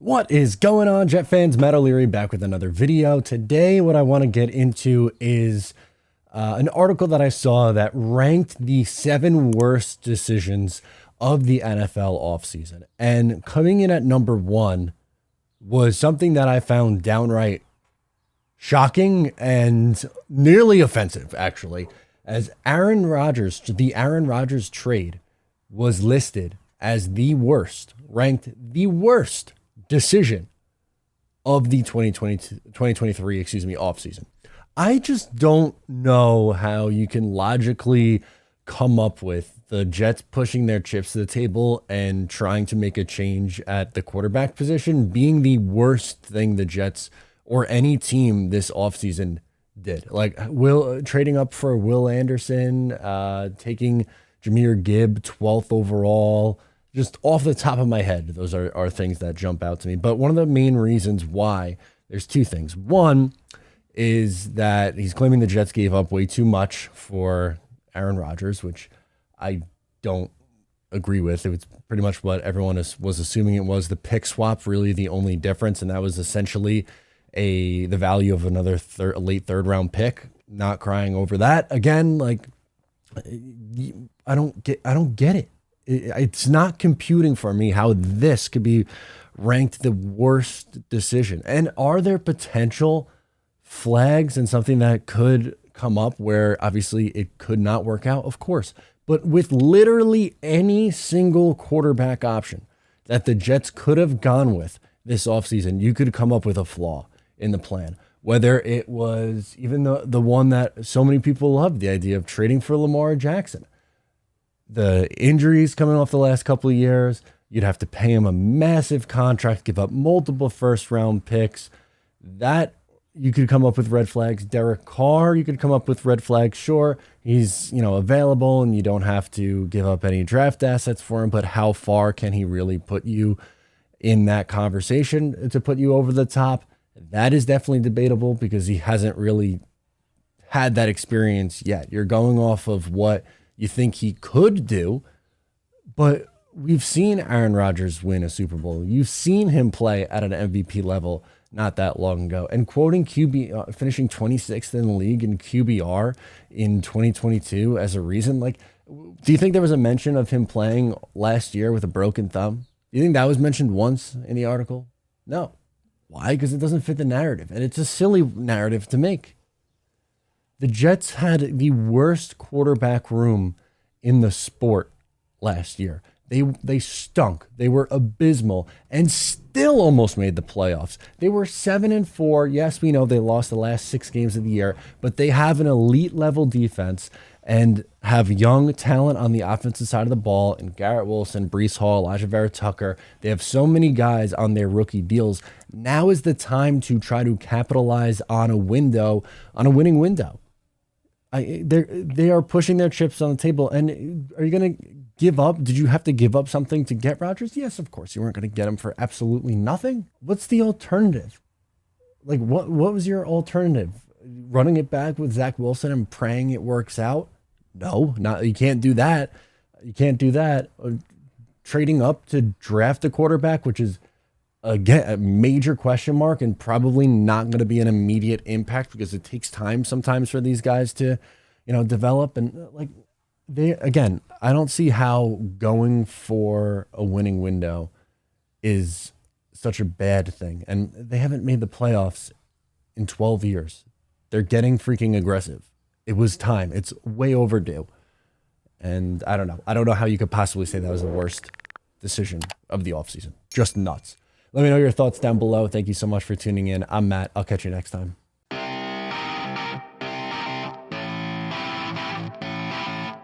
What is going on, Jet fans? Matt O'Leary back with another video. Today, what I want to get into is an article that I saw that ranked the 7 worst decisions of the NFL offseason. And coming in at number 1 was something that I found downright shocking and nearly offensive, actually, as Aaron Rodgers, the Aaron Rodgers trade was listed as the worst, ranked the worst decision of the 2023 offseason. I just don't know how you can logically come up with the Jets pushing their chips to the table and trying to make a change at the quarterback position being the worst thing the Jets or any team this offseason did. Like trading up for Will Anderson, taking Jahmyr Gibb 12th overall. Just off the top of my head, those are things that jump out to me. But one of the main reasons why, there's 2 things. One is that he's claiming the Jets gave up way too much for Aaron Rodgers, which I don't agree with. It was pretty much what everyone was assuming it was. The pick swap really the only difference, and that was essentially the value of another late third round pick. Not crying over that. Again, like I don't get it. It's not computing for me how this could be ranked the worst decision. And are there potential flags and something that could come up where obviously it could not work out? Of course. But with literally any single quarterback option that the Jets could have gone with this offseason, you could come up with a flaw in the plan. Whether it was even the one that so many people loved, the idea of trading for Lamar Jackson. The injuries coming off the last couple of years, you'd have to pay him a massive contract, give up multiple first-round picks. That you could come up with red flags. Derek Carr, you could come up with red flags. Sure, he's available, and you don't have to give up any draft assets for him. But how far can he really put you in that conversation to put you over the top? That is definitely debatable because he hasn't really had that experience yet. You're going off of what you think he could do, but we've seen Aaron Rodgers win a Super Bowl. You've seen him play at an MVP level not that long ago. And quoting QB, finishing 26th in the league in QBR in 2022 as a reason, like, do you think there was a mention of him playing last year with a broken thumb? Do you think that was mentioned once in the article? No. Why? Because it doesn't fit the narrative, and it's a silly narrative to make. The Jets had the worst quarterback room in the sport last year. They stunk. They were abysmal and still almost made the playoffs. They were 7-4. Yes, we know they lost the last 6 games of the year, but they have an elite level defense and have young talent on the offensive side of the ball in Garrett Wilson, Breece Hall, Elijah Vera Tucker. They have so many guys on their rookie deals. Now is the time to try to capitalize on a winning window. They are pushing their chips on the table. And are you going to give up? Did you have to give up something to get Rodgers? Yes, of course. You weren't going to get him for absolutely nothing. What's the alternative? Like, what was your alternative? Running it back with Zach Wilson and praying it works out? No, you can't do that. You can't do that. Trading up to draft a quarterback, which is again a major question mark and probably not going to be an immediate impact because it takes time sometimes for these guys to, develop. And I don't see how going for a winning window is such a bad thing. And they haven't made the playoffs in 12 years. They're getting freaking aggressive. It was time. It's way overdue. And I don't know. I don't know how you could possibly say that was the worst decision of the offseason. Just nuts. Let me know your thoughts down below. Thank you so much for tuning in. I'm Matt. I'll catch you next time.